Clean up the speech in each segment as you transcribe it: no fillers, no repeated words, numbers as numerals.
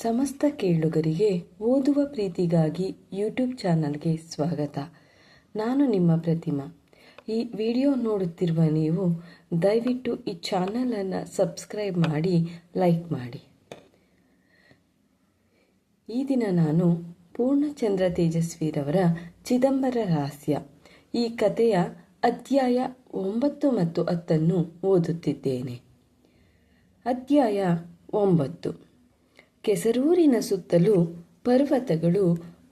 ಸಮಸ್ತ ಕೇಳುಗರಿಗೆ ಓದುವ ಪ್ರೀತಿಗಾಗಿ ಯೂಟ್ಯೂಬ್ ಚಾನಲ್ಗೆ ಸ್ವಾಗತ. ನಾನು ನಿಮ್ಮ ಪ್ರತಿಮಾ. ಈ ವಿಡಿಯೋ ನೋಡುತ್ತಿರುವ ನೀವು ದಯವಿಟ್ಟು ಈ ಚಾನಲನ್ನು ಸಬ್ಸ್ಕ್ರೈಬ್ ಮಾಡಿ, ಲೈಕ್ ಮಾಡಿ. ಈ ದಿನ ನಾನು ಪೂರ್ಣಚಂದ್ರ ತೇಜಸ್ವಿರವರ ಚಿದಂಬರ ರಹಸ್ಯ ಈ ಕಥೆಯ ಅಧ್ಯಾಯ 9 ಮತ್ತು 10 ಓದುತ್ತಿದ್ದೇನೆ. ಅಧ್ಯಾಯ 9. ಕೆಸರೂರಿನ ಸುತ್ತಲೂ ಪರ್ವತಗಳು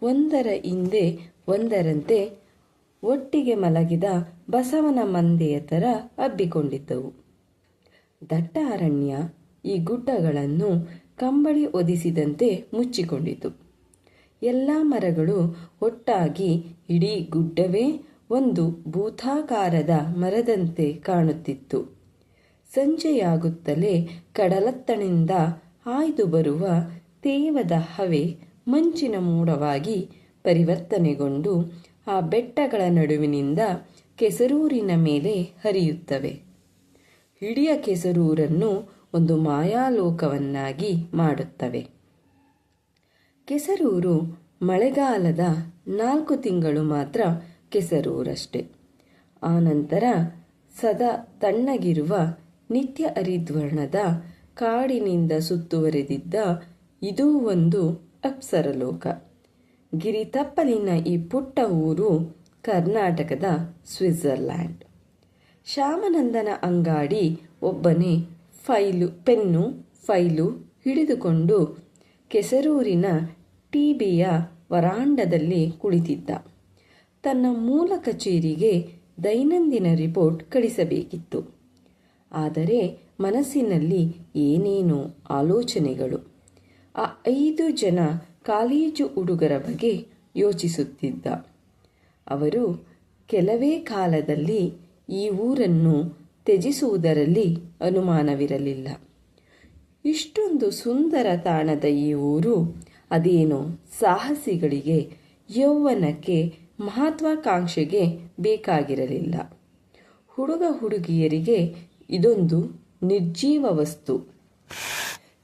ಒಂದರ ಹಿಂದೆ ಒಂದರಂತೆ ಒಟ್ಟಿಗೆ ಮಲಗಿದ ಬಸವನ ಮಂದೆಯ ಥರ ಹಬ್ಬಿಕೊಂಡಿದ್ದವು. ದಟ್ಟ ಅರಣ್ಯ ಈ ಗುಡ್ಡಗಳನ್ನು ಕಂಬಳಿ ಒದಿಸಿದಂತೆ ಮುಚ್ಚಿಕೊಂಡಿತು. ಎಲ್ಲ ಮರಗಳು ಒಟ್ಟಾಗಿ ಇಡೀ ಗುಡ್ಡವೇ ಒಂದು ಭೂತಾಕಾರದ ಮರದಂತೆ ಕಾಣುತ್ತಿತ್ತು. ಸಂಜೆಯಾಗುತ್ತಲೇ ಕಡಲತ್ತಣಿಂದ ಹಾಯ್ದು ಬರುವ ತೇವದ ಹವೆ ಮಂಚಿನ ಮೋಡವಾಗಿ ಪರಿವರ್ತನೆಗೊಂಡು ಆ ಬೆಟ್ಟಗಳ ನಡುವಿನಿಂದ ಕೆಸರೂರಿನ ಮೇಲೆ ಹರಿಯುತ್ತವೆ. ಇಡೀ ಕೆಸರೂರನ್ನು ಒಂದು ಮಾಯಾಲೋಕವನ್ನಾಗಿ ಮಾಡುತ್ತವೆ. ಕೆಸರೂರು ಮಳೆಗಾಲದ 4 ತಿಂಗಳು ಮಾತ್ರ ಕೆಸರೂರಷ್ಟೆ. ಆನಂತರ ಸದಾ ತಣ್ಣಗಿರುವ ನಿತ್ಯ ಹರಿದ್ವರ್ಣದ ಕಾಡಿನಿಂದ ಸುತ್ತುವರೆದಿದ್ದ ಇದೂ ಒಂದು ಅಪ್ಸರಲೋಕ. ಗಿರಿತಪ್ಪಲಿನ ಈ ಪುಟ್ಟ ಊರು ಕರ್ನಾಟಕದ ಸ್ವಿಟ್ಜರ್ಲ್ಯಾಂಡ್. ಶ್ಯಾಮಾನಂದನ ಅಂಗಾಡಿ ಒಬ್ಬನೇ ಪೆನ್ನು ಫೈಲು ಹಿಡಿದುಕೊಂಡು ಕೆಸರೂರಿನ ಟಿಬಿಯ ವರಾಂಡದಲ್ಲಿ ಕುಳಿತಿದ್ದ. ತನ್ನ ಮೂಲ ಕಚೇರಿಗೆ ದೈನಂದಿನ ರಿಪೋರ್ಟ್ ಕಳಿಸಬೇಕಿತ್ತು. ಆದರೆ ಮನಸ್ಸಿನಲ್ಲಿ ಏನೇನೋ ಆಲೋಚನೆಗಳು. ಆ 5 ಜನ ಕಾಲೇಜು ಹುಡುಗರ ಬಗ್ಗೆ ಯೋಚಿಸುತ್ತಿದ್ದ. ಅವರು ಕೆಲವೇ ಕಾಲದಲ್ಲಿ ಈ ಊರನ್ನು ತ್ಯಜಿಸುವುದರಲ್ಲಿ ಅನುಮಾನವಿರಲಿಲ್ಲ. ಇಷ್ಟೊಂದು ಸುಂದರ ತಾಣದ ಈ ಊರು ಅದೇನೋ ಸಾಹಸಿಗಳಿಗೆ, ಯೌವನಕ್ಕೆ, ಮಹತ್ವಾಕಾಂಕ್ಷೆಗೆ ಬೇಕಾಗಿರಲಿಲ್ಲ. ಹುಡುಗ ಹುಡುಗಿಯರಿಗೆ ಇದೊಂದು ನಿರ್ಜೀವ ವಸ್ತು.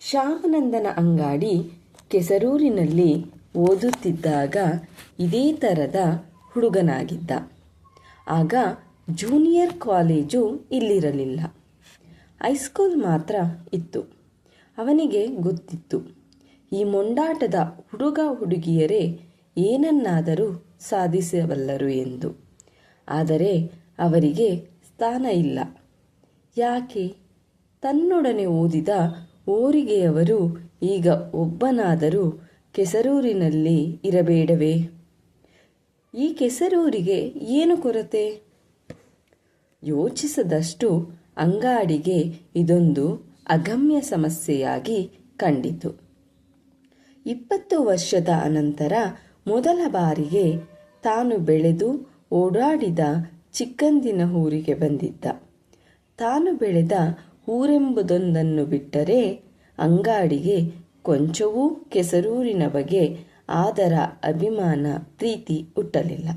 ಶ್ಯಾಮಾನಂದನ ಅಂಗಾಡಿ ಕೆಸರೂರಿನಲ್ಲಿ ಓದುತ್ತಿದ್ದಾಗ ಇದೇ ಥರದ ಹುಡುಗನಾಗಿದ್ದ. ಆಗ ಜೂನಿಯರ್ ಕಾಲೇಜು ಇಲ್ಲಿರಲಿಲ್ಲ, ಹೈಸ್ಕೂಲ್ ಮಾತ್ರ ಇತ್ತು. ಅವನಿಗೆ ಗೊತ್ತಿತ್ತು, ಈ ಮೊಂಡಾಟದ ಹುಡುಗ ಹುಡುಗಿಯರೇ ಏನನ್ನಾದರೂ ಸಾಧಿಸಬಲ್ಲರು ಎಂದು. ಆದರೆ ಅವರಿಗೆ ಸ್ಥಾನ ಇಲ್ಲ. ಯಾಕೆ? ತನ್ನೊಡನೆ ಓದಿದ ಓರಿಗೆಯವರು ಈಗ ಒಬ್ಬನಾದರೂ ಕೆಸರೂರಿನಲ್ಲಿ ಇರಬೇಡವೇ? ಈ ಕೆಸರೂರಿಗೆ ಏನು ಕೊರತೆ? ಯೋಚಿಸದಷ್ಟು ಅಂಗಾಡಿಗೆ ಇದೊಂದು ಅಗಮ್ಯ ಸಮಸ್ಯೆಯಾಗಿ ಕಂಡಿತು. 20 ವರ್ಷದ ಅನಂತರ ಮೊದಲ ಬಾರಿಗೆ ತಾನು ಬೆಳೆದು ಓಡಾಡಿದ ಚಿಕ್ಕಂದಿನ ಊರಿಗೆ ಬಂದಿದ್ದ. ತಾನು ಬೆಳೆದ ಊರೆಂಬುದೊಂದನ್ನು ಬಿಟ್ಟರೆ ಅಂಗಾಡಿಗೆ ಕೊಂಚವೂ ಕೆಸರೂರಿನ ಬಗ್ಗೆ ಆದರ, ಅಭಿಮಾನ, ಪ್ರೀತಿ ಹುಟ್ಟಲಿಲ್ಲ.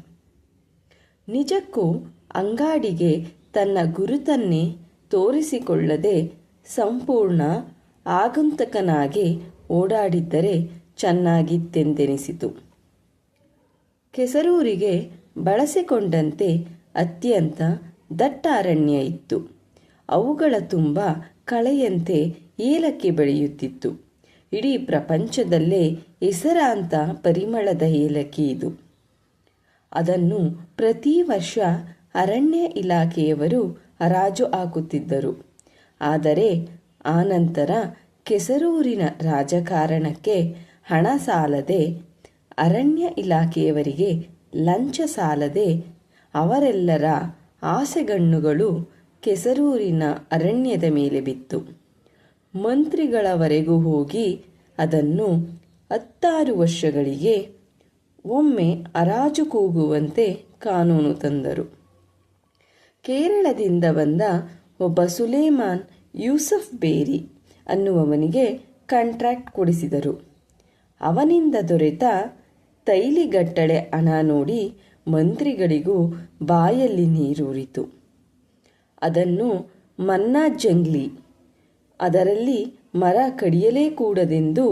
ನಿಜಕ್ಕೂ ಅಂಗಾಡಿಗೆ ತನ್ನ ಗುರುತನ್ನೇ ತೋರಿಸಿಕೊಳ್ಳದೆ ಸಂಪೂರ್ಣ ಆಗಂತುಕನಾಗಿ ಓಡಾಡಿದ್ದರೆ ಚೆನ್ನಾಗಿತ್ತೆಂದೆನಿಸಿತು. ಕೆಸರೂರಿಗೆ ಬಳಸಿಕೊಂಡಂತೆ ಅತ್ಯಂತ ದಟ್ಟ ಅರಣ್ಯ ಇತ್ತು. ಅವುಗಳ ತುಂಬ ಕಳೆಯಂತೆ ಏಲಕ್ಕಿ ಬೆಳೆಯುತ್ತಿತ್ತು. ಇಡೀ ಪ್ರಪಂಚದಲ್ಲೇ ಹೆಸರಾಂತ ಪರಿಮಳದ ಏಲಕ್ಕಿ ಇದು. ಅದನ್ನು ಪ್ರತಿ ವರ್ಷ ಅರಣ್ಯ ಇಲಾಖೆಯವರು ಹರಾಜು ಹಾಕುತ್ತಿದ್ದರು. ಆದರೆ ಆನಂತರ ಕೆಸರೂರಿನ ರಾಜಕಾರಣಕ್ಕೆ ಹಣ ಸಾಲದೆ, ಅರಣ್ಯ ಇಲಾಖೆಯವರಿಗೆ ಲಂಚ ಸಾಲದೆ ಅವರೆಲ್ಲರ ಆಸೆಗಣ್ಣುಗಳು ಕೆಸರೂರಿನ ಅರಣ್ಯದ ಮೇಲೆ ಬಿತ್ತು. ಮಂತ್ರಿಗಳವರೆಗೂ ಹೋಗಿ ಅದನ್ನು 16 ವರ್ಷಗಳಿಗೆ ಒಮ್ಮೆ ಹರಾಜು ಕೂಗುವಂತೆ ಕಾನೂನು ತಂದರು. ಕೇರಳದಿಂದ ಬಂದ ಒಬ್ಬ ಸುಲೇಮಾನ್ ಯೂಸಫ್ ಬೇರಿ ಅನ್ನುವವನಿಗೆ ಕಾಂಟ್ರಾಕ್ಟ್ ಕೊಡಿಸಿದರು. ಅವನಿಂದ ದೊರೆತ ತೈಲಿಗಟ್ಟಲೆ ಹಣ ನೋಡಿ ಮಂತ್ರಿಗಳಿಗೂ ಬಾಯಲ್ಲಿ ನೀರೂರಿತು. ಅದನ್ನು ಮನ್ನಾ ಜಂಗ್ಲಿ, ಅದರಲ್ಲಿ ಮರ ಕಡಿಯಲೇ ಕೂಡದೆಂದು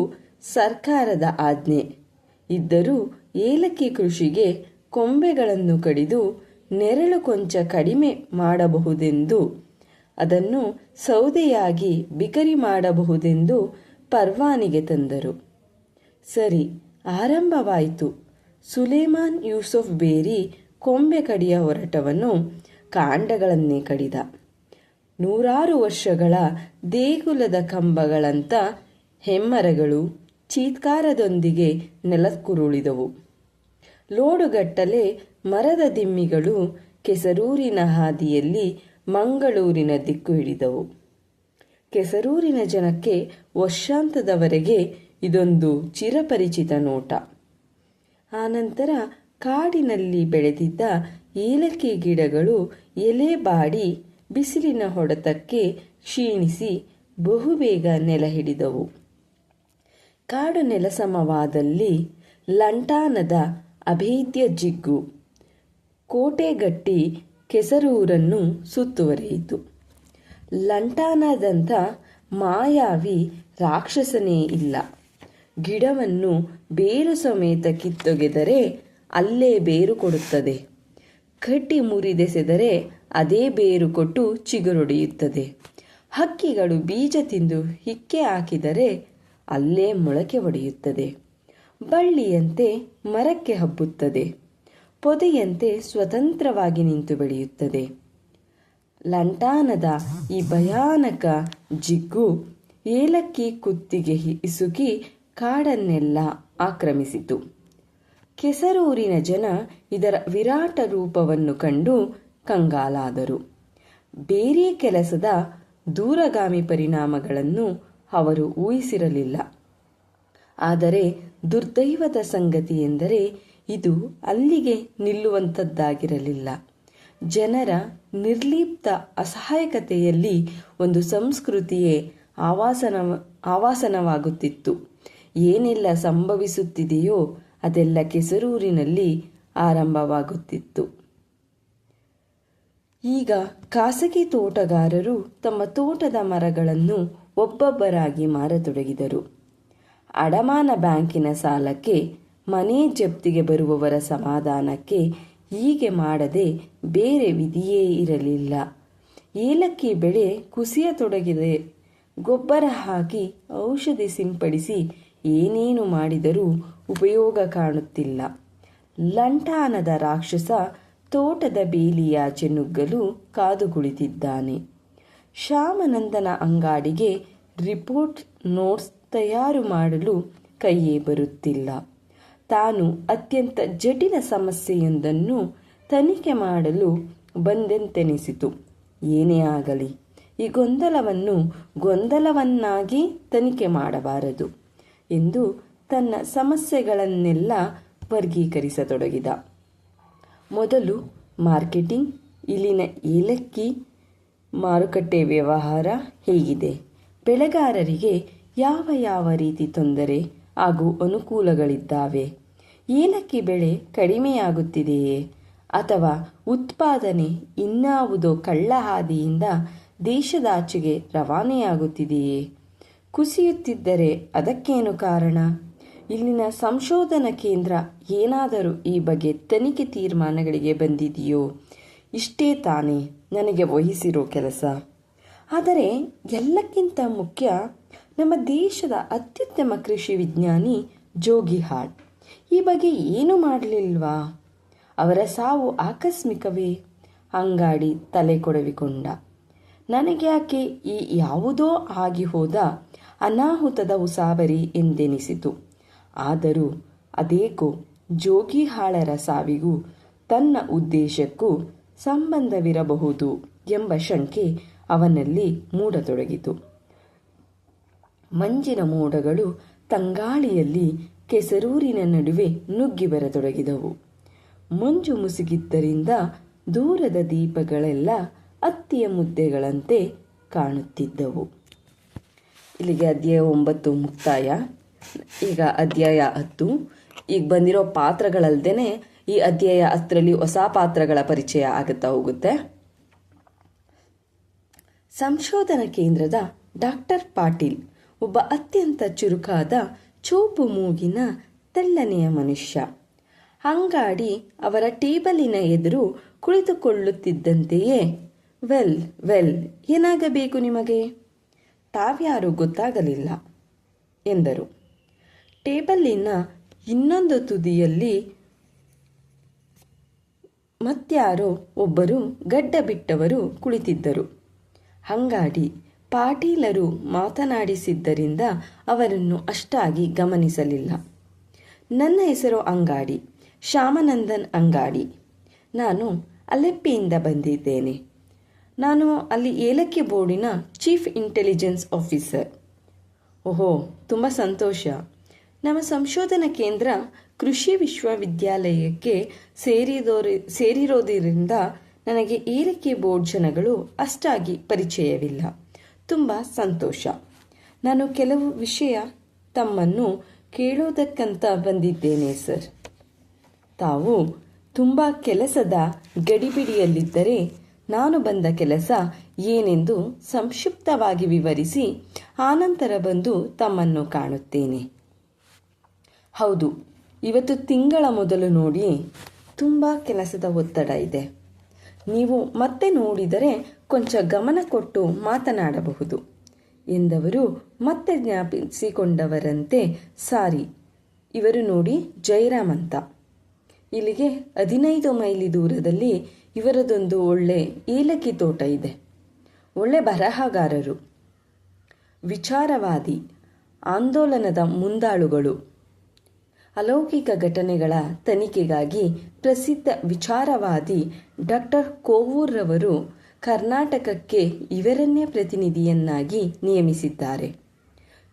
ಸರ್ಕಾರದ ಆಜ್ಞೆ ಇದ್ದರೂ ಏಲಕ್ಕಿ ಕೃಷಿಗೆ ಕೊಂಬೆಗಳನ್ನು ಕಡಿದು ನೆರಳು ಕೊಂಚ ಕಡಿಮೆ ಮಾಡಬಹುದೆಂದು, ಅದನ್ನು ಸೌದೆಯಾಗಿ ಬಿಕರಿ ಮಾಡಬಹುದೆಂದು ಪರ್ವಾನಿಗೆ ತಂದರು. ಸರಿ, ಆರಂಭವಾಯಿತು. ಸುಲೇಮಾನ್ ಯೂಸುಫ್ ಬೇರಿ ಕೊಂಬೆ ಕಡಿಯ ಹೊರಟವನು ಕಾಂಡಗಳನ್ನೇ ಕಡಿದ. 100 ವರ್ಷಗಳ ದೇಗುಲದ ಕಂಬಗಳಂಥ ಹೆಮ್ಮರಗಳು ಚೀತ್ಕಾರದೊಂದಿಗೆ ನೆಲಕ್ಕುರುಳಿದವು. ಲೋಡುಗಟ್ಟಲೆ ಮರದ ದಿಮ್ಮಿಗಳು ಕೆಸರೂರಿನ ಹಾದಿಯಲ್ಲಿ ಮಂಗಳೂರಿನ ದಿಕ್ಕು ಹಿಡಿದವು. ಕೆಸರೂರಿನ ಜನಕ್ಕೆ ವರ್ಷಾಂತದವರೆಗೆ ಇದೊಂದು ಚಿರಪರಿಚಿತ ನೋಟ. ಆನಂತರ ಕಾಡಿನಲ್ಲಿ ಬೆಳೆದಿದ್ದ ಏಲಕ್ಕಿ ಗಿಡಗಳು ಎಲೆ ಬಾಡಿ ಬಿಸಿಲಿನ ಹೊಡೆತಕ್ಕೆ ಕ್ಷೀಣಿಸಿ ಬಹುಬೇಗ ನೆಲ ಹಿಡಿದವು. ಕಾಡು ನೆಲಸಮವಾದಲ್ಲಿ ಲಂಟಾನದ ಅಭೇದ್ಯ ಜಿಗ್ಗು ಕೋಟೆಗಟ್ಟಿ ಕೆಸರೂರನ್ನು ಸುತ್ತುವರಿಯಿತು. ಲಂಟಾನದಂಥ ಮಾಯಾವಿ ರಾಕ್ಷಸನೇ ಇಲ್ಲ. ಗಿಡವನ್ನು ಬೇರು ಸಮೇತ ಕಿತ್ತೊಗೆದರೆ ಅಲ್ಲೇ ಬೇರು ಕೊಡುತ್ತದೆ. ಕಡ್ಡಿ ಮುರಿದೆಸೆದರೆ ಅದೇ ಬೇರು ಕೊಟ್ಟು ಚಿಗುರೊಡೆಯುತ್ತದೆ. ಹಕ್ಕಿಗಳು ಬೀಜ ತಿಂದು ಹಿಕ್ಕೆ ಹಾಕಿದರೆ ಅಲ್ಲೇ ಮೊಳಕೆ ಒಡೆಯುತ್ತದೆ. ಬಳ್ಳಿಯಂತೆ ಮರಕ್ಕೆ ಹಬ್ಬುತ್ತದೆ. ಪೊದೆಯಂತೆ ಸ್ವತಂತ್ರವಾಗಿ ನಿಂತು ಬೆಳೆಯುತ್ತದೆ. ಲಂಟಾನದ ಈ ಭಯಾನಕ ಜಿಗ್ಗು ಏಲಕ್ಕಿ ಕುತ್ತಿಗೆ ಇಸುಕಿ ಕಾಡನ್ನೆಲ್ಲ ಆಕ್ರಮಿಸಿತು. ಕೆಸರೂರಿನ ಜನ ಇದರ ವಿರಾಟ ರೂಪವನ್ನು ಕಂಡು ಕಂಗಾಲಾದರು. ಬೇರೆ ಕೆಲಸದ ದೂರಗಾಮಿ ಪರಿಣಾಮಗಳನ್ನು ಅವರು ಊಹಿಸಿರಲಿಲ್ಲ. ಆದರೆ ದುರ್ದೈವದ ಸಂಗತಿ ಎಂದರೆ ಇದು ಅಲ್ಲಿಗೆ ನಿಲ್ಲುವಂಥದ್ದಾಗಿರಲಿಲ್ಲ. ಜನರ ನಿರ್ಲಿಪ್ತ ಅಸಹಾಯಕತೆಯಲ್ಲಿ ಒಂದು ಸಂಸ್ಕೃತಿಯೇ ಆವಾಸನವಾಗುತ್ತಿತ್ತು. ಏನೆಲ್ಲ ಸಂಭವಿಸುತ್ತಿದೆಯೋ ಅದೆಲ್ಲ ಕೆಸರೂರಿನಲ್ಲಿ ಆರಂಭವಾಗುತ್ತಿತ್ತು. ಈಗ ಖಾಸಗಿ ತೋಟಗಾರರು ತಮ್ಮ ತೋಟದ ಮರಗಳನ್ನು ಒಬ್ಬೊಬ್ಬರಾಗಿ ಮಾರತೊಡಗಿದರು. ಅಡಮಾನ ಬ್ಯಾಂಕಿನ ಸಾಲಕ್ಕೆ, ಮನೆ ಜಪ್ತಿಗೆ ಬರುವವರ ಸಮಾಧಾನಕ್ಕೆ ಹೀಗೆ ಮಾಡದೆ ಬೇರೆ ವಿಧಿಯೇ ಇರಲಿಲ್ಲ. ಏಲಕ್ಕಿ ಬೆಳೆ ಕುಸಿಯತೊಡಗಿದೆ. ಗೊಬ್ಬರ ಹಾಕಿ ಔಷಧಿ ಸಿಂಪಡಿಸಿ ಏನೇನು ಮಾಡಿದರೂ ಉಪಯೋಗ ಕಾಣುತ್ತಿಲ್ಲ. ಲಂಟಾನದ ರಾಕ್ಷಸ ತೋಟದ ಬೇಲಿಯಾಚೆ ನುಗ್ಗಲು ಕಾದು ಕುಳಿತಿದ್ದಾನೆ. ಶ್ಯಾಮನಂದನ ಅಂಗಾಡಿಗೆ ರಿಪೋರ್ಟ್ ನೋಟ್ಸ್ ತಯಾರು ಮಾಡಲು ಕೈಯೇ ಬರುತ್ತಿಲ್ಲ. ತಾನು ಅತ್ಯಂತ ಜಟಿಲ ಸಮಸ್ಯೆಯೊಂದನ್ನು ತನಿಖೆ ಮಾಡಲು ಬಂದೆಂತೆನಿಸಿತು. ಏನೇ ಆಗಲಿ, ಈ ಗೊಂದಲವನ್ನಾಗಿ ತನಿಖೆ ಮಾಡಬಾರದು ಎಂದು ತನ್ನ ಸಮಸ್ಯೆಗಳನ್ನೆಲ್ಲ ವರ್ಗೀಕರಿಸತೊಡಗಿದ. ಮೊದಲು ಮಾರ್ಕೆಟಿಂಗ್. ಇಲ್ಲಿನ ಏಲಕ್ಕಿ ಮಾರುಕಟ್ಟೆ ವ್ಯವಹಾರ ಹೇಗಿದೆ? ಬೆಳೆಗಾರರಿಗೆ ಯಾವ ಯಾವ ರೀತಿ ತೊಂದರೆ ಹಾಗೂ ಅನುಕೂಲಗಳಿದ್ದಾವೆ? ಏಲಕ್ಕಿ ಬೆಳೆ ಕಡಿಮೆಯಾಗುತ್ತಿದೆಯೇ ಅಥವಾ ಉತ್ಪಾದನೆ ಇನ್ನಾವುದೋ ಕಳ್ಳ ಹಾದಿಯಿಂದ ದೇಶದಾಚೆಗೆ ರವಾನೆಯಾಗುತ್ತಿದೆಯೇ? ಕುಸಿಯುತ್ತಿದ್ದರೆ ಅದಕ್ಕೇನು ಕಾರಣ? ಇಲ್ಲಿನ ಸಂಶೋಧನಾ ಕೇಂದ್ರ ಏನಾದರೂ ಈ ಬಗ್ಗೆ ತನಿಖೆ ತೀರ್ಮಾನಗಳಿಗೆ ಬಂದಿದೆಯೋ? ಇಷ್ಟೇ ತಾನೇ ನನಗೆ ವಹಿಸಿರೋ ಕೆಲಸ. ಆದರೆ ಎಲ್ಲಕ್ಕಿಂತ ಮುಖ್ಯ, ನಮ್ಮ ದೇಶದ ಅತ್ಯುತ್ತಮ ಕೃಷಿ ವಿಜ್ಞಾನಿ ಜೋಗಿಹಾಳ್ ಈ ಬಗ್ಗೆ ಏನೂ ಮಾಡಲಿಲ್ವಾ? ಅವರ ಸಾವು ಆಕಸ್ಮಿಕವೇ? ಅಂಗಾಡಿ ತಲೆ ಕೊಡವಿಕೊಂಡ. ನನಗ್ಯಾಕೆ ಈ ಯಾವುದೋ ಆಗಿ ಹೋದ ಅನಾಹುತದ ಉಸಾಬರಿ ಎಂದೆನಿಸಿತು. ಆದರೂ ಅದೇಕೋ ಜೋಗಿಹಾಳರ ಸಾವಿಗೂ ತನ್ನ ಉದ್ದೇಶಕ್ಕೂ ಸಂಬಂಧವಿರಬಹುದು ಎಂಬ ಶಂಕೆ ಅವನಲ್ಲಿ ಮೂಡತೊಡಗಿತು. ಮಂಜಿನ ಮೋಡಗಳು ತಂಗಾಳಿಯಲ್ಲಿ ಕೆಸರೂರಿನ ನಡುವೆ ನುಗ್ಗಿ ಬರತೊಡಗಿದವು. ಮಂಜು ಮುಸುಗಿದ್ದರಿಂದ ದೂರದ ದೀಪಗಳೆಲ್ಲ ಅತ್ತಿಯ ಮುದ್ದೆಗಳಂತೆ ಕಾಣುತ್ತಿದ್ದವು. ಇಲ್ಲಿಗೆ ಅಧ್ಯಾಯ 9 ಮುಕ್ತಾಯ. ಈಗ ಅಧ್ಯಾಯ 10. ಈಗ ಬಂದಿರೋ ಪಾತ್ರಗಳಲ್ಲದೆ ಈ ಅಧ್ಯಾಯ 10ರಲ್ಲಿ ಹೊಸ ಪಾತ್ರಗಳ ಪರಿಚಯ ಆಗುತ್ತಾ ಹೋಗುತ್ತೆ. ಸಂಶೋಧನಾ ಕೇಂದ್ರದ ಡಾಕ್ಟರ್ ಪಾಟೀಲ್ ಒಬ್ಬ ಅತ್ಯಂತ ಚುರುಕಾದ ಚೂಪು ಮೂಗಿನ ತೆಳ್ಳನೆಯ ಮನುಷ್ಯ. ಅಂಗಾಡಿ ಅವರ ಟೇಬಲಿನ ಎದುರು ಕುಳಿತುಕೊಳ್ಳುತ್ತಿದ್ದಂತೆಯೇ, ವೆಲ್ ವೆಲ್, ಏನಾಗಬೇಕು ನಿಮಗೆ? ತಾವ್ಯಾರು ಗೊತ್ತಾಗಲಿಲ್ಲ ಎಂದರು. ಟೇಬಲಿನ ಇನ್ನೊಂದು ತುದಿಯಲ್ಲಿ ಮತ್ಯಾರೋ ಒಬ್ಬರು ಗಡ್ಡ ಬಿಟ್ಟವರು ಕುಳಿತಿದ್ದರು. ಅಂಗಾಡಿ ಪಾಟೀಲರು ಮಾತನಾಡಿಸಿದ್ದರಿಂದ ಅವರನ್ನು ಅಷ್ಟಾಗಿ ಗಮನಿಸಲಿಲ್ಲ. ನನ್ನ ಹೆಸರು ಅಂಗಾಡಿ, ಶ್ಯಾಮಾನಂದನ್ ಅಂಗಾಡಿ. ನಾನು ಅಲೆಪ್ಪಿಯಿಂದ ಬಂದಿದ್ದೇನೆ. ನಾನು ಅಲ್ಲಿ ಏಲಕ್ಕಿ ಬೋರ್ಡಿನ ಚೀಫ್ ಇಂಟೆಲಿಜೆನ್ಸ್ ಆಫೀಸರ್. ಓಹೋ, ತುಂಬ ಸಂತೋಷ. ನಮ್ಮ ಸಂಶೋಧನಾ ಕೇಂದ್ರ ಕೃಷಿ ವಿಶ್ವವಿದ್ಯಾಲಯಕ್ಕೆ ಸೇರಿರೋದ್ರಿಂದ ನನಗೆ ಏಲಕ್ಕಿ ಬೋರ್ಡ್ ಜನಗಳು ಅಷ್ಟಾಗಿ ಪರಿಚಯವಿಲ್ಲ. ತುಂಬ ಸಂತೋಷ. ನಾನು ಕೆಲವು ವಿಷಯ ತಮ್ಮನ್ನು ಕೇಳೋದಕ್ಕಂತ ಬಂದಿದ್ದೇನೆ ಸರ್. ತಾವು ತುಂಬ ಕೆಲಸದ ಗಡಿಬಿಡಿಯಲ್ಲಿದ್ದರೆ ನಾನು ಬಂದ ಕೆಲಸ ಏನೆಂದು ಸಂಕ್ಷಿಪ್ತವಾಗಿ ವಿವರಿಸಿ ಆನಂತರ ಬಂದು ತಮ್ಮನ್ನು ಕಾಣುತ್ತೇನೆ. ಹೌದು, ಇವತ್ತು ತಿಂಗಳ ಮೊದಲು ನೋಡಿ ತುಂಬ ಕೆಲಸದ ಒತ್ತಡ ಇದೆ. ನೀವು ಮತ್ತೆ ನೋಡಿದರೆ ಕೊಂಚ ಗಮನ ಕೊಟ್ಟು ಮಾತನಾಡಬಹುದು ಎಂದವರು ಮತ್ತೆ ಜ್ಞಾಪಿಸಿಕೊಂಡವರಂತೆ, ಸಾರಿ, ಇವರು ನೋಡಿ ಜಯರಾಮ್ ಅಂತ. ಇಲ್ಲಿಗೆ 15 ಮೈಲಿ ದೂರದಲ್ಲಿ ಇವರದೊಂದು ಒಳ್ಳೆ ಏಲಕ್ಕಿ ತೋಟ ಇದೆ. ಒಳ್ಳೆ ಬರಹಗಾರರು, ವಿಚಾರವಾದಿ, ಆಂದೋಲನದ ಮುಂದಾಳುಗಳು. ಅಲೌಕಿಕ ಘಟನೆಗಳ ತನಿಖೆಗಾಗಿ ಪ್ರಸಿದ್ಧ ವಿಚಾರವಾದಿ ಡಾಕ್ಟರ್ ಕೋವೂರ್ರವರು ಕರ್ನಾಟಕಕ್ಕೆ ಇವರನ್ನೇ ಪ್ರತಿನಿಧಿಯನ್ನಾಗಿ ನೇಮಿಸಿದ್ದಾರೆ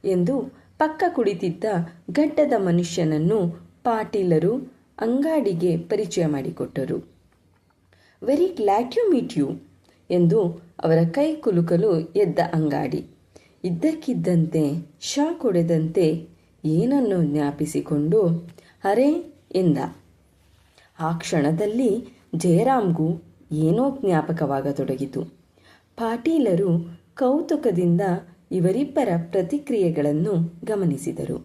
ಎಂದು ಪಕ್ಕ ಕುಳಿತಿದ್ದ ಗಡ್ಡದ ಮನುಷ್ಯನನ್ನು ಪಾಟೀಲರು ಅಂಗಾಡಿಗೆ ಪರಿಚಯ ಮಾಡಿಕೊಟ್ಟರು. Very glad you meet you ಎಂದು ಅವರ ಕೈ ಕುಲುಕಲು ಎದ್ದ ಅಂಗಾಡಿ ಇದ್ದಕ್ಕಿದ್ದಂತೆ ಶಾಕ್ ಹೊಡೆದಂತೆ ಏನನ್ನು ಜ್ಞಾಪಿಸಿಕೊಂಡು ಅರೆ ಎಂದ. ಆ ಕ್ಷಣದಲ್ಲಿ ಜಯರಾಮ್ಗೂ ಏನೋ ಜ್ಞಾಪಕವಾಗತೊಡಗಿತು. ಪಾಟೀಲರು ಕೌತುಕದಿಂದ ಇವರಿಬ್ಬರ ಪ್ರತಿಕ್ರಿಯೆಗಳನ್ನು ಗಮನಿಸಿದರು.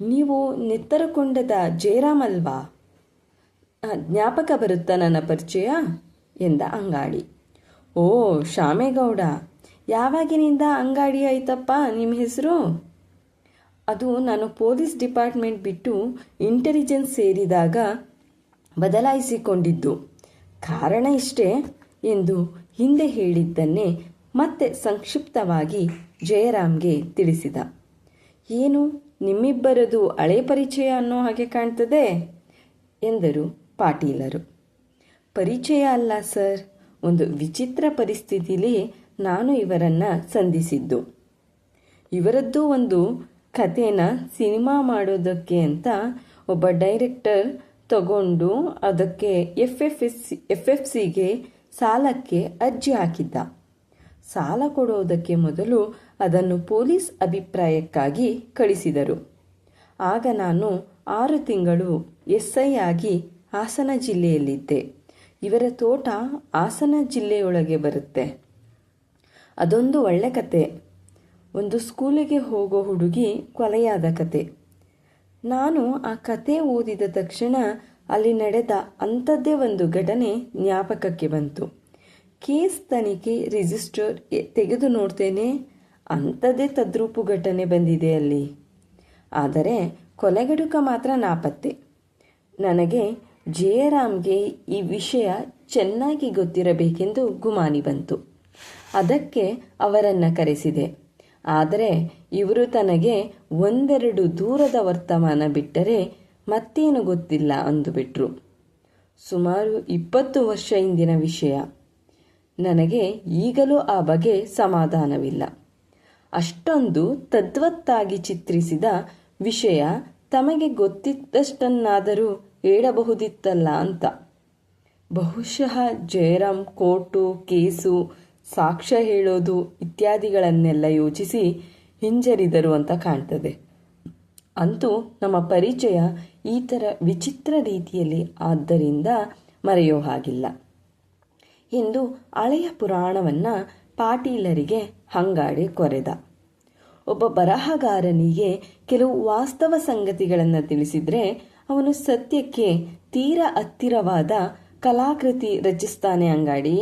ನೀವು ನೆತ್ತರಕೊಂಡದ ಜಯರಾಮ್ ಅಲ್ವಾ? ಜ್ಞಾಪಕ ಬರುತ್ತಾ ನನ್ನ ಪರಿಚಯ ಎಂದ ಅಂಗಾಡಿ. ಓ ಶಾಮೇಗೌಡ, ಯಾವಾಗಿನಿಂದ ಅಂಗಾಡಿ ಆಯ್ತಪ್ಪ ನಿಮ್ಮ ಹೆಸರು? ಅದು ನಾನು ಪೊಲೀಸ್ ಡಿಪಾರ್ಟ್ಮೆಂಟ್ ಬಿಟ್ಟು ಇಂಟೆಲಿಜೆನ್ಸ್ ಸೇರಿದಾಗ ಬದಲಾಯಿಸಿಕೊಂಡಿದ್ದು. ಕಾರಣ ಇಷ್ಟೇ ಎಂದು ಹಿಂದೆ ಹೇಳಿದ್ದನ್ನೇ ಮತ್ತೆ ಸಂಕ್ಷಿಪ್ತವಾಗಿ ಜಯರಾಮ್ಗೆ ತಿಳಿಸಿದ. ಏನು, ನಿಮ್ಮಿಬ್ಬರದು ಹಳೆ ಪರಿಚಯ ಅನ್ನೋ ಹಾಗೆ ಕಾಣ್ತದೆ ಎಂದರು ಪಾಟೀಲರು. ಪರಿಚಯ ಅಲ್ಲ ಸರ್, ಒಂದು ವಿಚಿತ್ರ ಪರಿಸ್ಥಿತಿಲಿ ನಾನು ಇವರನ್ನು ಸಂಧಿಸಿದ್ದು. ಇವರದ್ದು ಒಂದು ಕಥೆನ ಸಿನಿಮಾ ಮಾಡೋದಕ್ಕೆ ಅಂತ ಒಬ್ಬ ಡೈರೆಕ್ಟರ್ ತಗೊಂಡು ಅದಕ್ಕೆ FFCಗೆ ಸಾಲಕ್ಕೆ ಅರ್ಜಿ ಹಾಕಿದ್ದ. ಸಾಲ ಕೊಡೋದಕ್ಕೆ ಮೊದಲು ಅದನ್ನು ಪೊಲೀಸ್ ಅಭಿಪ್ರಾಯಕ್ಕಾಗಿ ಕಳಿಸಿದರು. ಆಗ ನಾನು 6 ತಿಂಗಳು SI ಆಗಿ ಹಾಸನ ಜಿಲ್ಲೆಯಲ್ಲಿದ್ದೆ. ಇವರ ತೋಟ ಹಾಸನ ಜಿಲ್ಲೆಯೊಳಗೆ ಬರುತ್ತೆ. ಅದೊಂದು ಒಳ್ಳೆ ಕತೆ. ಒಂದು ಸ್ಕೂಲಿಗೆ ಹೋಗೋ ಹುಡುಗಿ ಕೊಲೆಯಾದ ಕತೆ. ನಾನು ಆ ಕತೆ ಓದಿದ ತಕ್ಷಣ ಅಲ್ಲಿ ನಡೆದ ಅಂಥದ್ದೇ ಒಂದು ಘಟನೆ ಜ್ಞಾಪಕಕ್ಕೆ ಬಂತು. ಕೇಸ್ ತನಿಖೆ ರಿಜಿಸ್ಟರ್ ತೆಗೆದು ನೋಡ್ತೇನೆ, ಅಂಥದ್ದೇ ತದ್ರೂಪು ಘಟನೆ ಬಂದಿದೆ ಅಲ್ಲಿ. ಆದರೆ ಕೊಲೆಗಡುಕ ಮಾತ್ರ ನಾಪತ್ತೆ. ನನಗೆ ಜಯರಾಮ್ಗೆ ಈ ವಿಷಯ ಚೆನ್ನಾಗಿ ಗೊತ್ತಿರಬೇಕೆಂದು ಗುಮಾನಿ ಬಂತು. ಅದಕ್ಕೆ ಅವರನ್ನು ಕರೆಸಿದೆ. ಆದರೆ ಇವರು ತನಗೆ 1-2 ದೂರದ ವರ್ತಮಾನ ಬಿಟ್ಟರೆ ಮತ್ತೇನು ಗೊತ್ತಿಲ್ಲ ಅಂದುಬಿಟ್ರು. ಸುಮಾರು 20 ವರ್ಷ ಹಿಂದಿನ ವಿಷಯ. ನನಗೆ ಈಗಲೂ ಆ ಬಗ್ಗೆ ಸಮಾಧಾನವಿಲ್ಲ. ಅಷ್ಟೊಂದು ತದ್ವತ್ತಾಗಿ ಚಿತ್ರಿಸಿದ ವಿಷಯ ತಮಗೆ ಗೊತ್ತಿದ್ದಷ್ಟನ್ನಾದರೂ ಹೇಳಬಹುದಿತ್ತಲ್ಲ ಅಂತ. ಬಹುಶಃ ಜಯರಾಮ್ ಕೋರ್ಟು, ಕೇಸು, ಸಾಕ್ಷ್ಯ ಹೇಳೋದು ಇತ್ಯಾದಿಗಳನ್ನೆಲ್ಲ ಯೋಚಿಸಿ ಹಿಂಜರಿದರು ಅಂತ ಕಾಣ್ತದೆ. ಅಂತೂ ನಮ್ಮ ಪರಿಚಯ ಈ ಥರ ವಿಚಿತ್ರ ರೀತಿಯಲ್ಲಿ ಆದ್ದರಿಂದ ಮರೆಯೋ ಹಾಗಿಲ್ಲ ಎಂದು ಹಳೆಯ ಪುರಾಣವನ್ನು ಪಾಟೀಲರಿಗೆ ಅಂಗಾಡಿ ಕೊರೆದ. ಒಬ್ಬ ಬರಹಗಾರನಿಗೆ ಕೆಲವು ವಾಸ್ತವ ಸಂಗತಿಗಳನ್ನು ತಿಳಿಸಿದರೆ ಅವನು ಸತ್ಯಕ್ಕೆ ತೀರ ಹತ್ತಿರವಾದ ಕಲಾಕೃತಿ ರಚಿಸ್ತಾನೆ ಅಂಗಾಡಿ.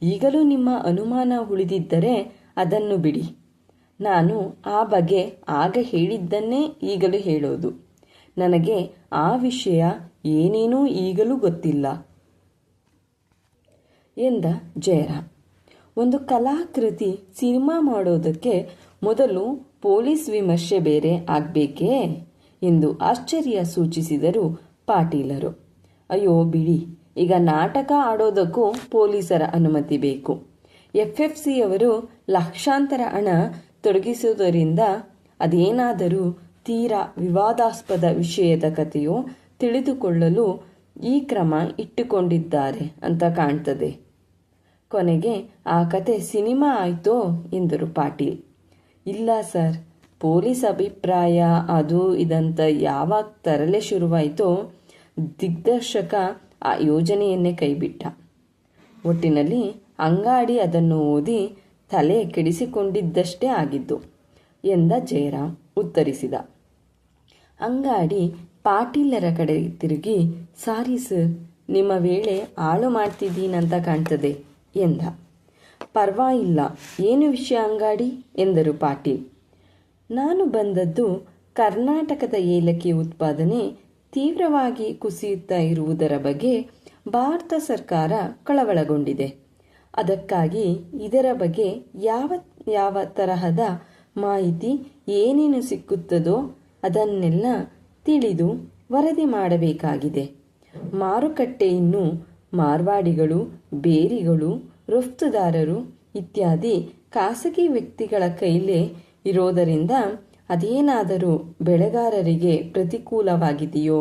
ಈಗಲೂ ನಿಮ್ಮ ಅನುಮಾನ ಉಳಿದಿದ್ದರೆ ಅದನ್ನು ಬಿಡಿ. ನಾನು ಆ ಬಗ್ಗೆ ಆಗ ಹೇಳಿದ್ದನ್ನೇ ಈಗಲೂ ಹೇಳೋದು. ನನಗೆ ಆ ವಿಷಯ ಏನೇನೂ ಈಗಲೂ ಗೊತ್ತಿಲ್ಲ ಎಂದ ಜಯರಾಮ್. ಒಂದು ಕಲಾಕೃತಿ ಸಿನಿಮಾ ಮಾಡೋದಕ್ಕೆ ಮೊದಲು ಪೊಲೀಸ್ ವಿಮರ್ಶೆ ಬೇರೆ ಆಗಬೇಕೇ ಎಂದು ಆಶ್ಚರ್ಯ ಸೂಚಿಸಿದರು ಪಾಟೀಲರು. ಅಯ್ಯೋ ಬಿಡಿ, ಈಗ ನಾಟಕ ಆಡೋದಕ್ಕೂ ಪೊಲೀಸರ ಅನುಮತಿ ಬೇಕು. FFC ಅವರು ಲಕ್ಷಾಂತರ ಹಣ ತೊಡಗಿಸುವುದರಿಂದ ಅದೇನಾದರೂ ತೀರಾ ವಿವಾದಾಸ್ಪದ ವಿಷಯದ ಕಥೆಯೋ ತಿಳಿದುಕೊಳ್ಳಲು ಈ ಕ್ರಮ ಇಟ್ಟುಕೊಂಡಿದ್ದಾರೆ ಅಂತ ಕಾಣ್ತದೆ. ಕೊನೆಗೆ ಆ ಕತೆ ಸಿನಿಮಾ ಆಯ್ತೋ ಎಂದರು ಪಾಟೀಲ್. ಇಲ್ಲ ಸರ್, ಪೊಲೀಸ್ ಅಭಿಪ್ರಾಯ ಅದು ಇದಂತ ಯಾವಾಗ ತರಲೆ ಶುರುವಾಯಿತೋ ದಿಗ್ದರ್ಶಕ ಆ ಯೋಜನೆಯನ್ನೇ ಕೈಬಿಟ್ಟ. ಒಟ್ಟಿನಲ್ಲಿ ಅಂಗಾಡಿ ಅದನ್ನು ಓದಿ ತಲೆ ಕೆಡಿಸಿಕೊಂಡಿದ್ದಷ್ಟೇ ಆಗಿದ್ದು ಎಂದ ಜಯರಾಮ್ ಉತ್ತರಿಸಿದ. ಅಂಗಾಡಿ ಪಾಟೀಲರ ಕಡೆ ತಿರುಗಿ, ಸಾರಿ ಸರ್, ನಿಮ್ಮ ವೇಳೆ ಹಾಳು ಮಾಡ್ತಿದ್ದೀನಂತ ಕಾಣ್ತದೆ ಎಂದ. ಪರ್ವಾಗಿಲ್ಲ, ಏನು ವಿಷಯ ಅಂಗಾಡಿ ಎಂದರು ಪಾಟೀಲ್. ನಾನು ಬಂದದ್ದು ಕರ್ನಾಟಕದ ಏಲಕ್ಕಿ ಉತ್ಪಾದನೆ ತೀವ್ರವಾಗಿ ಕುಸಿಯುತ್ತಾ ಇರುವುದರ ಬಗ್ಗೆ ಭಾರತ ಸರ್ಕಾರ ಕಳವಳಗೊಂಡಿದೆ. ಅದಕ್ಕಾಗಿ ಇದರ ಬಗ್ಗೆ ಯಾವ ಯಾವ ತರಹದ ಮಾಹಿತಿ ಏನೇನು ಸಿಕ್ಕುತ್ತದೋ ಅದನ್ನೆಲ್ಲ ತಿಳಿದು ವರದಿ ಮಾಡಬೇಕಾಗಿದೆ. ಮಾರುಕಟ್ಟೆಯನ್ನು ಮಾರ್ವಾಡಿಗಳು, ಬೇರಿಗಳು, ರಫ್ತುದಾರರು ಇತ್ಯಾದಿ ಖಾಸಗಿ ವ್ಯಕ್ತಿಗಳ ಕೈಲೇ ಇರೋದರಿಂದ ಅದೇನಾದರೂ ಬೆಳೆಗಾರರಿಗೆ ಪ್ರತಿಕೂಲವಾಗಿದೆಯೋ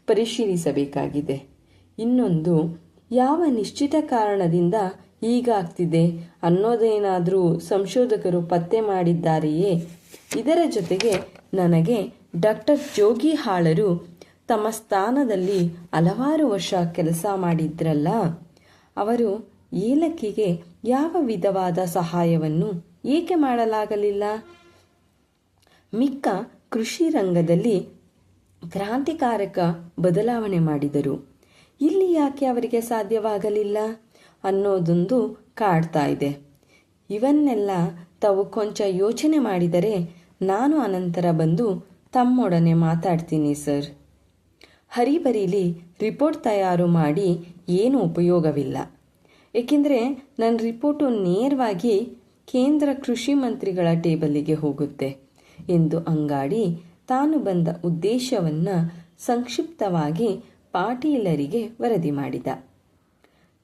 ಪರಿಶೀಲಿಸಬೇಕಾಗಿದೆ. ಇನ್ನೊಂದು, ಯಾವ ನಿಶ್ಚಿತ ಕಾರಣದಿಂದ ಹೀಗಾಗ್ತಿದೆ ಅನ್ನೋದೇನಾದರೂ ಸಂಶೋಧಕರು ಪತ್ತೆ ಮಾಡಿದ್ದಾರೆಯೇ? ಇದರ ಜೊತೆಗೆ ನನಗೆ ಡಾಕ್ಟರ್ ಜೋಗಿಹಾಳರು ತಮ್ಮ ಸ್ಥಾನದಲ್ಲಿ ಹಲವಾರು ವರ್ಷ ಕೆಲಸ ಮಾಡಿದ್ರಲ್ಲ, ಅವರು ಏಲಕ್ಕಿಗೆ ಯಾವ ವಿಧವಾದ ಸಹಾಯವನ್ನು ಏಕೆ ಮಾಡಲಾಗಲಿಲ್ಲ? ಮಿಕ್ಕ ಕೃಷಿ ರಂಗದಲ್ಲಿ ಕ್ರಾಂತಿಕಾರಕ ಬದಲಾವಣೆ ಮಾಡಿದರು, ಇಲ್ಲಿ ಯಾಕೆ ಅವರಿಗೆ ಸಾಧ್ಯವಾಗಲಿಲ್ಲ ಅನ್ನೋದೊಂದು ಕಾಡ್ತಾ ಇದೆ. ಇವನ್ನೆಲ್ಲ ತಾವು ಕೊಂಚ ಯೋಚನೆ ಮಾಡಿದರೆ ನಾನು ಅನಂತರ ಬಂದು ತಮ್ಮೊಡನೆ ಮಾತಾಡ್ತೀನಿ ಸರ್. ಹರಿಬರಿಲಿ ರಿಪೋರ್ಟ್ ತಯಾರು ಮಾಡಿ ಏನೂ ಉಪಯೋಗವಿಲ್ಲ. ಏಕೆಂದರೆ ನನ್ನ ರಿಪೋರ್ಟು ನೇರವಾಗಿ ಕೇಂದ್ರ ಕೃಷಿ ಮಂತ್ರಿಗಳ ಟೇಬಲಿಗೆ ಹೋಗುತ್ತೆ ಎಂದು ಅಂಗಾಡಿ ತಾನು ಬಂದ ಉದ್ದೇಶವನ್ನು ಸಂಕ್ಷಿಪ್ತವಾಗಿ ಪಾಟೀಲರಿಗೆ ವರದಿ ಮಾಡಿದ.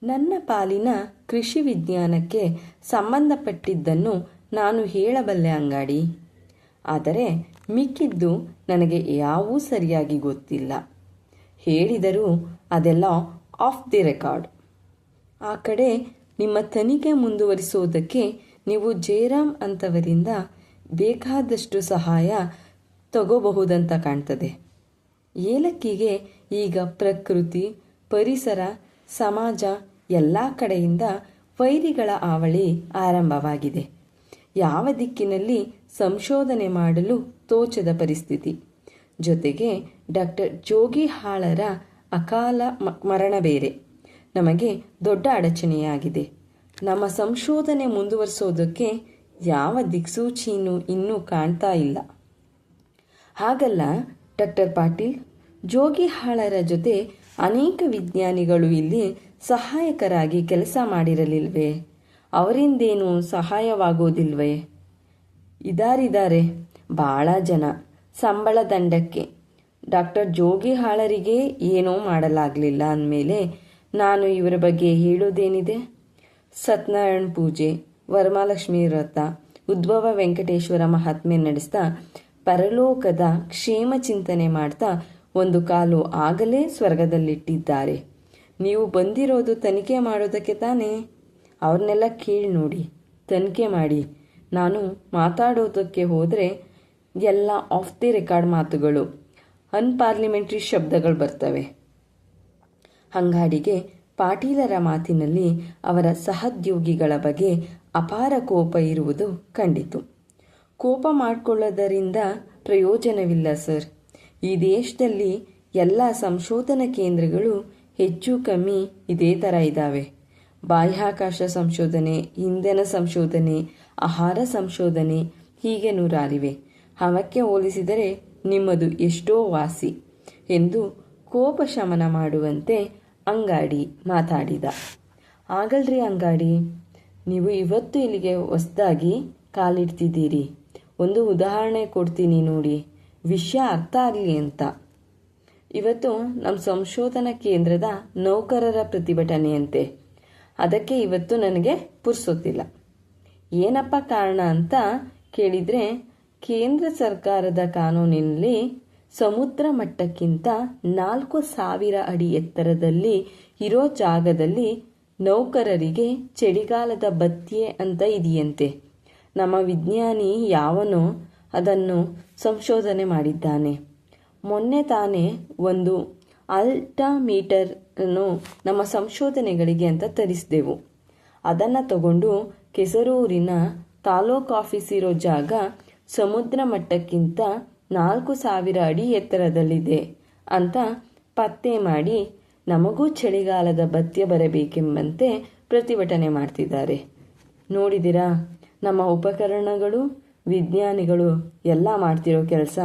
ನನ್ನ ಪಾಲಿನ ಕೃಷಿ ವಿಜ್ಞಾನಕ್ಕೆ ಸಂಬಂಧಪಟ್ಟಿದ್ದನ್ನು ನಾನು ಹೇಳಬಲ್ಲೆ ಅಂಗಾಡಿ, ಆದರೆ ಮಿಕ್ಕಿದ್ದು ನನಗೆ ಯಾವೂ ಸರಿಯಾಗಿ ಗೊತ್ತಿಲ್ಲ. ಹೇಳಿದರೂ ಅದೆಲ್ಲ ಆಫ್ ದಿ ರೆಕಾರ್ಡ್. ಆ ಕಡೆ ನಿಮ್ಮ ತನಿಖೆ ಮುಂದುವರಿಸೋದಕ್ಕೆ ನೀವು ಜಯರಾಮ್ ಅಂತವರಿಂದ ಬೇಕಾದಷ್ಟು ಸಹಾಯ ತಗೋಬಹುದಂತ ಕಾಣ್ತದೆ. ಏಲಕ್ಕಿಗೆ ಈಗ ಪ್ರಕೃತಿ, ಪರಿಸರ, ಸಮಾಜ ಎಲ್ಲ ಕಡೆಯಿಂದ ವೈರಿಗಳ ಹಾವಳಿ ಆರಂಭವಾಗಿದೆ. ಯಾವ ದಿಕ್ಕಿನಲ್ಲಿ ಸಂಶೋಧನೆ ಮಾಡಲು ತೋಚದ ಪರಿಸ್ಥಿತಿ. ಜೊತೆಗೆ ಡಾಕ್ಟರ್ ಜೋಗಿಹಾಳರ ಅಕಾಲ ಮರಣ ಬೇರೆ ನಮಗೆ ದೊಡ್ಡ ಅಡಚಣೆಯಾಗಿದೆ. ನಮ್ಮ ಸಂಶೋಧನೆ ಮುಂದುವರಿಸೋದಕ್ಕೆ ಯಾವ ದಿಕ್ಸೂಚಿನೂ ಇನ್ನೂ ಕಾಣ್ತಾ ಇಲ್ಲ. ಹಾಗಲ್ಲ ಡಾಕ್ಟರ್ ಪಾಟೀಲ್, ಜೋಗಿಹಾಳರ ಜೊತೆ ಅನೇಕ ವಿಜ್ಞಾನಿಗಳು ಇಲ್ಲಿ ಸಹಾಯಕರಾಗಿ ಕೆಲಸ ಮಾಡಿರಲಿಲ್ವೇ? ಅವರಿಂದೇನು ಸಹಾಯವಾಗೋದಿಲ್ವೇ? ಇದಾರಿದ್ದಾರೆ, ಭಾಳ ಜನ. ಸಂಬಳ ದಂಡಕ್ಕೆ ಡಾಕ್ಟರ್ ಜೋಗಿಹಾಳರಿಗೆ ಏನೂ ಮಾಡಲಾಗಲಿಲ್ಲ ಅಂದಮೇಲೆ ನಾನು ಇವರ ಬಗ್ಗೆ ಹೇಳೋದೇನಿದೆ? ಸತ್ಯನಾರಾಯಣ ಪೂಜೆ, ವರಮಹಾಲಕ್ಷ್ಮಿ ವ್ರತ, ಉದ್ಭವ ವೆಂಕಟೇಶ್ವರ ಮಹಾತ್ಮೆ ನಡೆಸ್ತಾ ಪರಲೋಕದ ಕ್ಷೇಮ ಚಿಂತನೆ ಮಾಡ್ತಾ ಒಂದು ಕಾಲು ಆಗಲೇ ಸ್ವರ್ಗದಲ್ಲಿಟ್ಟಿದ್ದಾರೆ. ನೀವು ಬಂದಿರೋದು ತನಿಖೆ ಮಾಡೋದಕ್ಕೆ ತಾನೇ? ಅವ್ರನ್ನೆಲ್ಲ ಕೇಳಿ ನೋಡಿ, ತನಿಖೆ ಮಾಡಿ. ನಾನು ಮಾತಾಡೋದಕ್ಕೆ ಹೋದರೆ ಎಲ್ಲ ಆಫ್ ದಿ ರೆಕಾರ್ಡ್ ಮಾತುಗಳು, ಅನ್ಪಾರ್ಲಿಮೆಂಟ್ರಿ ಶಬ್ದಗಳು ಬರ್ತವೆ. ಅಂಗಾಡಿಗೆ ಪಾಟೀಲರ ಮಾತಿನಲ್ಲಿ ಅವರ ಸಹೋದ್ಯೋಗಿಗಳ ಬಗ್ಗೆ ಅಪಾರ ಕೋಪ ಇರುವುದು ಕಂಡಿತು. ಕೋಪ ಮಾಡಿಕೊಳ್ಳೋದರಿಂದ ಪ್ರಯೋಜನವಿಲ್ಲ ಸರ್. ಈ ದೇಶದಲ್ಲಿ ಎಲ್ಲ ಸಂಶೋಧನಾ ಕೇಂದ್ರಗಳು ಹೆಚ್ಚು ಕಮ್ಮಿ ಇದೇ ಥರ ಇದ್ದಾವೆ. ಬಾಹ್ಯಾಕಾಶ ಸಂಶೋಧನೆ, ಇಂಧನ ಸಂಶೋಧನೆ, ಆಹಾರ ಸಂಶೋಧನೆ, ಹೀಗೆ ನೂರಾರಿವೆ. ಅವಕ್ಕೆ ಹೋಲಿಸಿದರೆ ನಿಮ್ಮದು ಎಷ್ಟೋ ವಾಸಿ ಎಂದು ಕೋಪ ಶಮನ ಮಾಡುವಂತೆ ಅಂಗಾಡಿ ಮಾತಾಡಿದ. ಆಗಲ್ರಿ ಅಂಗಾಡಿ, ನೀವು ಇವತ್ತು ಇಲ್ಲಿಗೆ ಹೊಸದಾಗಿ ಕಾಲಿಡ್ತಿದ್ದೀರಿ. ಒಂದು ಉದಾಹರಣೆ ಕೊಡ್ತೀನಿ ನೋಡಿ, ವಿಷಯ ಅರ್ಥ ಆಗಲಿ ಅಂತ. ಇವತ್ತು ನಮ್ಮ ಸಂಶೋಧನಾ ಕೇಂದ್ರದ ನೌಕರರ ಪ್ರತಿಭಟನೆಯಂತೆ. ಅದಕ್ಕೆ ಇವತ್ತು ನನಗೆ ಪುರ್ಸೊತ್ತಿಲ್ಲ. ಏನಪ್ಪ ಕಾರಣ ಅಂತ ಕೇಳಿದರೆ, ಕೇಂದ್ರ ಸರ್ಕಾರದ ಕಾನೂನಿನಲ್ಲಿ ಸಮುದ್ರ ಮಟ್ಟಕ್ಕಿಂತ 4,000 ಅಡಿ ಎತ್ತರದಲ್ಲಿ ಇರೋ ಜಾಗದಲ್ಲಿ ನೌಕರರಿಗೆ ಚಳಿಗಾಲದ ಭತ್ಯೆ ಅಂತ ಇದೆಯಂತೆ. ನಮ್ಮ ವಿಜ್ಞಾನಿ ಯಾವನೋ ಅದನ್ನು ಸಂಶೋಧನೆ ಮಾಡಿದ್ದಾನೆ. ಮೊನ್ನೆ ತಾನೇ ಒಂದು ಅಲ್ಟಾಮೀಟರನ್ನು ನಮ್ಮ ಸಂಶೋಧನೆಗಳಿಗೆ ಅಂತ ತರಿಸಿದೆವು. ಅದನ್ನು ತಗೊಂಡು ಕೆಸರೂರಿನ ತಾಲೂಕು ಆಫೀಸ್ ಇರೋ ಜಾಗ ಸಮುದ್ರ ಮಟ್ಟಕ್ಕಿಂತ 4,000 ಅಡಿ ಎತ್ತರದಲ್ಲಿದೆ ಅಂತ ಪತ್ತೆ ಮಾಡಿ ನಮಗೂ ಚಳಿಗಾಲದ ಭತ್ಯೆ ಬರಬೇಕೆಂಬಂತೆ ಪ್ರತಿಭಟನೆ ಮಾಡ್ತಿದ್ದಾರೆ. ನೋಡಿದಿರಾ ನಮ್ಮ ಉಪಕರಣಗಳು, ವಿಜ್ಞಾನಿಗಳು ಎಲ್ಲ ಮಾಡ್ತಿರೋ ಕೆಲಸ.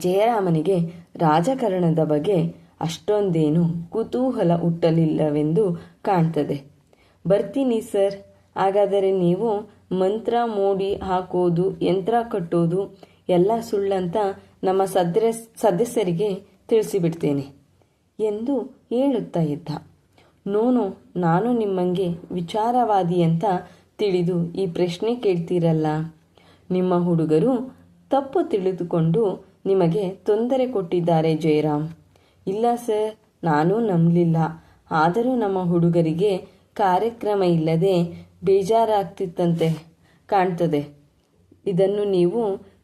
ಜಯರಾಮನಿಗೆ ರಾಜಕಾರಣದ ಬಗ್ಗೆ ಅಷ್ಟೊಂದೇನು ಕುತೂಹಲ ಹುಟ್ಟಲಿಲ್ಲವೆಂದು ಕಾಣ್ತದೆ. ಬರ್ತೀನಿ ಸರ್. ಹಾಗಾದರೆ ನೀವು ಮಂತ್ರ ಮೋಡಿ ಹಾಕೋದು, ಯಂತ್ರ ಕಟ್ಟೋದು ಎಲ್ಲ ಸುಳ್ಳಂತ ನಮ್ಮ ಸದಸ್ಯರಿಗೆ ತಿಳಿಸಿಬಿಡ್ತೇನೆ ಎಂದು ಹೇಳುತ್ತಾ ಇದ್ದ. ನೋನು, ನಾನು ನಿಮ್ಮಂಗೆ ವಿಚಾರವಾದಿ ಅಂತ ತಿಳಿದು ಈ ಪ್ರಶ್ನೆ ಕೇಳ್ತೀರಲ್ಲ. ನಿಮ್ಮ ಹುಡುಗರು ತಪ್ಪು ತಿಳಿದುಕೊಂಡು ನಿಮಗೆ ತೊಂದರೆ ಕೊಟ್ಟಿದ್ದಾರೆ ಜಯರಾಮ್. ಇಲ್ಲ ಸರ್, ನಾನು ನಂಬಲಿಲ್ಲ. ಆದರೂ ನಮ್ಮ ಹುಡುಗರಿಗೆ ಕಾರ್ಯಕ್ರಮ ಇಲ್ಲದೆ ಬೇಜಾರಾಗ್ತಿತ್ತಂತೆ ಕಾಣ್ತದೆ. ಇದನ್ನು ನೀವು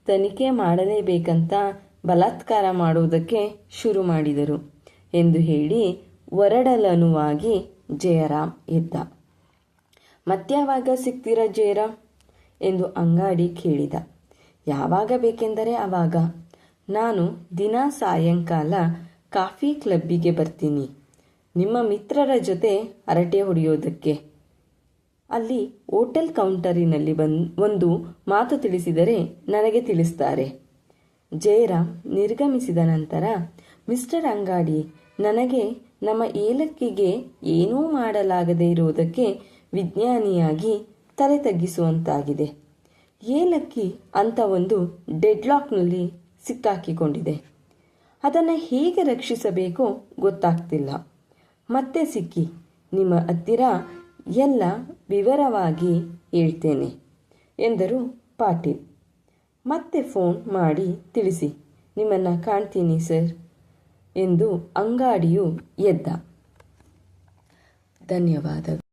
ತನಿಖೆ ಮಾಡಲೇಬೇಕಂತ ಬಲಾತ್ಕಾರ ಮಾಡುವುದಕ್ಕೆ ಶುರು ಮಾಡಿದರು ಎಂದು ಹೇಳಿ ಹೊರಡಲನುವಾಗಿ ಜಯರಾಮ್ ಎದ್ದ. ಮತ್ಯಾವಾಗ ಸಿಗ್ತೀರಾ ಜಯರಾಮ್ ಎಂದು ಅಂಗಾಡಿ ಕೇಳಿದ. ಯಾವಾಗ ಬೇಕೆಂದರೆ ಆವಾಗ. ನಾನು ದಿನ ಸಾಯಂಕಾಲ ಕಾಫಿ ಕ್ಲಬ್ಬಿಗೆ ಬರ್ತೀನಿ, ನಿಮ್ಮ ಮಿತ್ರರ ಜೊತೆ ಹರಟೆ ಹೊಡೆಯೋದಕ್ಕೆ. ಅಲ್ಲಿ ಹೋಟೆಲ್ ಕೌಂಟರಿನಲ್ಲಿ ಒಂದು ಮಾತು ತಿಳಿಸಿದರೆ ನನಗೆ ತಿಳಿಸ್ತಾರೆ. ಜಯರಾಮ್ ನಿರ್ಗಮಿಸಿದ ನಂತರ, ಮಿಸ್ಟರ್ ಅಂಗಾಡಿ, ನನಗೆ ನಮ್ಮ ಏಲಕ್ಕಿಗೆ ಏನೂ ಮಾಡಲಾಗದೇ ಇರುವುದಕ್ಕೆ ವಿಜ್ಞಾನಿಯಾಗಿ ತಲೆ ತಗ್ಗಿಸುವಂತಾಗಿದೆ. ಏಲಕ್ಕಿ ಅಂತ ಒಂದು ಡೆಡ್ಲಾಕ್ನಲ್ಲಿ ಸಿಕ್ಕಾಕಿಕೊಂಡಿದೆ. ಅದನ್ನು ಹೇಗೆ ರಕ್ಷಿಸಬೇಕೋ ಗೊತ್ತಾಗ್ತಿಲ್ಲ. ಮತ್ತೆ ಸಿಕ್ಕಿ ನಿಮ್ಮ ಹತ್ತಿರ ಎಲ್ಲ ವಿವರವಾಗಿ ಹೇಳ್ತೇನೆ ಎಂದರು ಪಾಟೀಲ್. ಮತ್ತೆ ಫೋನ್ ಮಾಡಿ ತಿಳಿಸಿ, ನಿಮ್ಮನ್ನು ಕಾಣ್ತೀನಿ ಸರ್ ಎಂದು ಅಂಗಾಡಿಯು ಎದ್ದ. ಧನ್ಯವಾದಗಳು.